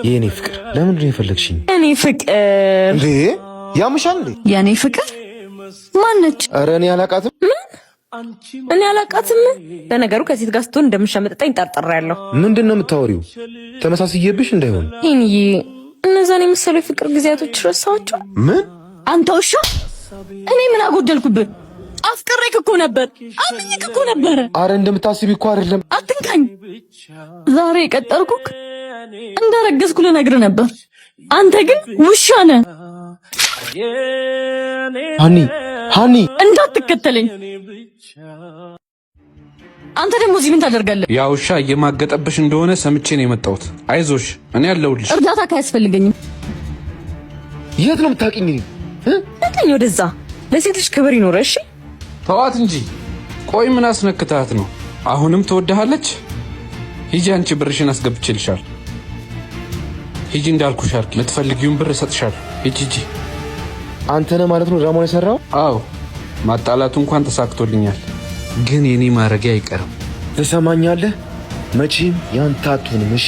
የኔ ፍቅር ለምንድን ነው የፈለግሽኝ? የኔ ፍቅር እንዴ ያምሻል እንዴ? የኔ ፍቅር ማነች? ኧረ እኔ አላውቃትም። እኔ አላውቃትም። ለነገሩ ከሴት ጋር ስትሆን እንደምሻመጣኝ ጠርጥሬያለሁ። ምንድን ነው የምታወሪው? ተመሳስዬብሽ እንዳይሆን። ይሄንዬ እነዛን የመሰሉ የፍቅር ጊዜያቶች ረሳኋቸው። ምን? አንተ ውሻ! እኔ ምን አጎደልኩብህ? አፍቅሬክ እኮ ነበር፣ አምኜክ እኮ ነበር። አረ እንደምታስቢ እኮ አይደለም። አትንካኝ። ዛሬ የቀጠርኩክ እንደረገዝኩ ልነግርህ ነበር። አንተ ግን ውሻ ነህ። ሃኒ እንዳትከተለኝ። አንተ ደግሞ እዚህ ምን ታደርጋለህ? ያ ውሻ እየማገጠብሽ እንደሆነ ሰምቼ ነው የመጣሁት። አይዞሽ፣ እኔ አለሁልሽ። እርዳታ ካያስፈልገኝም። የት ነው የምታውቂኝ? እኔ ወደዛ። ለሴት ልጅ ክብር ይኖር። እሺ ተዋት እንጂ። ቆይ ምን አስነክታት ነው? አሁንም ትወድሃለች? ሂጂ፣ አንቺ ብርሽን አስገብቼልሻል። ሂጂ እንዳልኩሽ አድርጊ። የምትፈልጊውን ብር እሰጥሻለሁ። ሂጂ። አንተ ነህ ማለት ነው ድራማውን የሰራው? አዎ፣ ማጣላቱ እንኳን ተሳክቶልኛል፣ ግን የኔ ማረጊያ አይቀርም። ትሰማኛለህ? መቼም ያንተ አትሆንም። እሺ